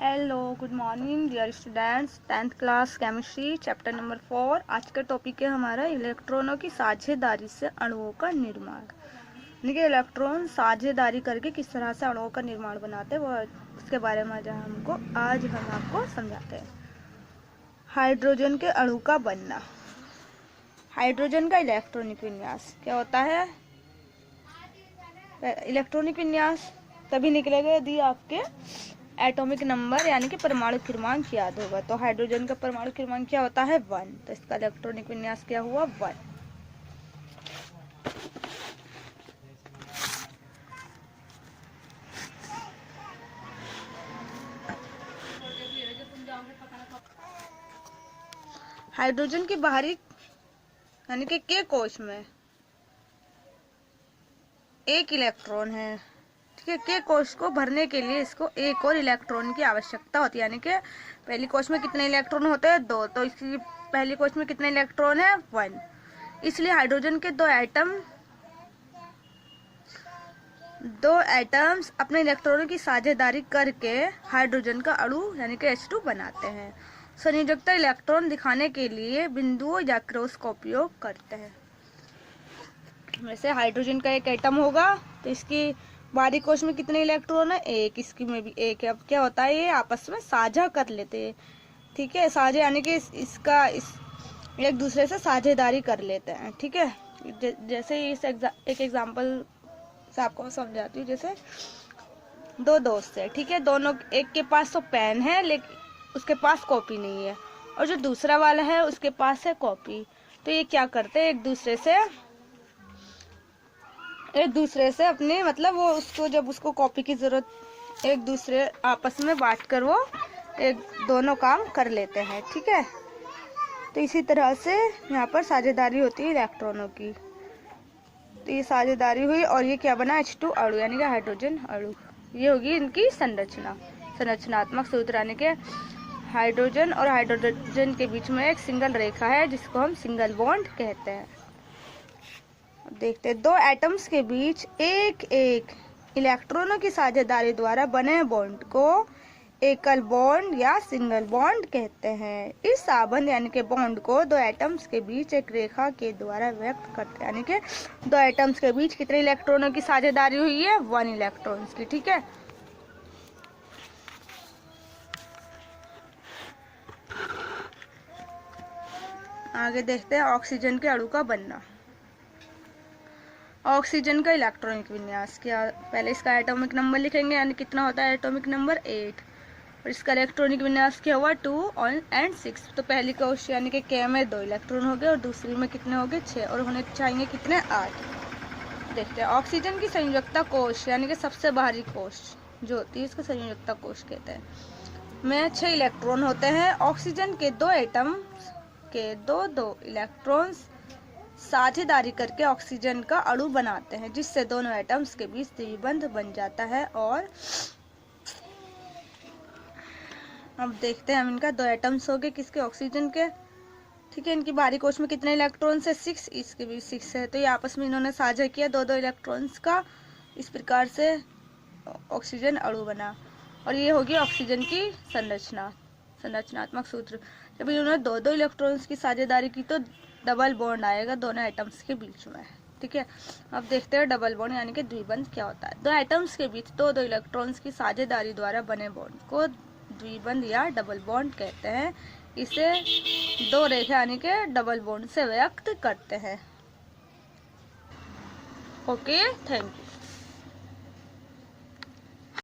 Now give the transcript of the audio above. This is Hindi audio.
Hello, good morning dear students. 10th class chemistry chapter number 4। आज का टॉपिक है हमारा इलेक्ट्रॉनों की साझेदारी से अणुओं का निर्माण। देखिए, इलेक्ट्रॉन साझेदारी करके किस तरह से अणुओं का निर्माण बनाते हैं, वो उसके बारे में आज हम आपको समझाते हैं। हाइड्रोजन के अणु का बनना। हाइड्रोजन का इलेक्ट्रॉनिक विन्यास क्या होता है? इलेक्ट्रॉनिक विन्यास तभी निकलेगा यदि आपके एटॉमिक नंबर यानी कि परमाणु क्रमांक याद होगा। तो हाइड्रोजन का परमाणु क्रमांक क्या होता है? 1। तो इसका इलेक्ट्रॉनिक विन्यास क्या हुआ? 1। हाइड्रोजन की बाहरी यानी कि के कोश में एक इलेक्ट्रॉन है। ठीक है, के कोश को भरने के लिए इसको एक और इलेक्ट्रॉन की आवश्यकता होती है। यानी कि पहली कोश में कितने इलेक्ट्रॉन होते हैं? 2। तो इसकी पहली कोश में कितने इलेक्ट्रॉन है? 1। इसलिए हाइड्रोजन के दो एटम्स अपने इलेक्ट्रॉनों की साझेदारी करके हाइड्रोजन का अणु यानी कि H2 बनाते हैं। संयोजकता इलेक्ट्रॉन दिखाने के लिए बिंदुओं या क्रॉस का उपयोग करते हैं। वैसे हाइड्रोजन का एक एटम होगा तो इसकी बाहरी कोश में कितने इलेक्ट्रॉन है? 1। इसकी में भी 1 है। अब क्या होता है, ये आपस में साझा कर लेते हैं। ठीक है, साझा यानी कि एक दूसरे से साझेदारी कर लेते हैं। ठीक है, जैसे एक एग्जांपल से आपको समझाती हूँ। जैसे दो दोस्त है, ठीक है, दोनों एक के पास तो पेन है लेकिन उसके पास कॉपी नहीं है, और जो दूसरा वाला है उसके पास है कॉपी। तो ये क्या करते हैं, एक दूसरे से अपने मतलब वो उसको जब उसको कॉपी की जरूरत एक दूसरे आपस में बांट कर वो एक दोनों काम कर लेते हैं। ठीक है, तो इसी तरह से यहाँ पर साझेदारी होती है इलेक्ट्रॉनों की। तो ये साझेदारी हुई और ये क्या बना? H2 अणु यानी कि हाइड्रोजन अणु। ये होगी इनकी संरचनात्मक सूत्र, यानी कि हाइड्रोजन और हाइड्रोजन के बीच में एक सिंगल रेखा है जिसको हम सिंगल बॉन्ड कहते हैं। देखते हैं, दो एटम्स के बीच एक इलेक्ट्रॉनों की साझेदारी द्वारा बने बॉन्ड को एकल बॉन्ड या सिंगल बॉन्ड कहते हैं। इस संबंध यानी कि बॉन्ड को दो एटम्स के बीच एक रेखा के द्वारा व्यक्त करते हैं। यानी कि दो एटम्स के बीच कितने इलेक्ट्रॉनों की साझेदारी हुई है? 1 इलेक्ट्रॉन्स की। ठीक है, आगे देखते हैं ऑक्सीजन के अणु का बनना। ऑक्सीजन का इलेक्ट्रॉनिक विन्यास क्या? पहले इसका एटॉमिक नंबर लिखेंगे, यानी कितना होता है एटॉमिक नंबर? 8। और इसका इलेक्ट्रॉनिक विन्यास क्या हुआ? 2 और 6। तो पहली कोश यानी कि के में 2 इलेक्ट्रॉन हो गए और दूसरी में कितने हो गए? 6, और होने चाहिए कितने? 8। देखते हैं ऑक्सीजन की संयोजकता कोश यानी कि सबसे बाहरी कोश जो होती है इसको संयोजकता कोश कहते हैं, में 6 इलेक्ट्रॉन होते हैं। ऑक्सीजन के दो एटम के दो इलेक्ट्रॉन्स साझेदारी करके ऑक्सीजन का अणु बनाते हैं, जिससे दोनों एटम्स के बीच द्विबंध बन जाता है। और अब देखते हैं हम इनका दो एटम्स हो गए किसके? ऑक्सीजन के। ठीक है, इनकी बाहरी कोश में कितने इलेक्ट्रॉन है? 6। इसके भी 6 है। तो ये आपस में इन्होंने साझा किया दो इलेक्ट्रॉन्स का। इस प्रकार से ऑक्सीजन अणु बना। और ये होगी ऑक्सीजन की संरचनात्मक सूत्र। जब इन्होंने दो इलेक्ट्रॉन्स की साझेदारी की तो डबल बॉन्ड आएगा दोनों एटम्स के बीच में। ठीक है, अब देखते हैं डबल बॉन्ड यानी कि द्विबंध क्या होता है। दो एटम्स के बीच दो इलेक्ट्रॉन्स की साझेदारी द्वारा बने बॉन्ड को द्विबंध या डबल बॉन्ड कहते हैं। इसे दो रेखा यानी कि डबल बॉन्ड से व्यक्त करते हैं। Okay, thank you.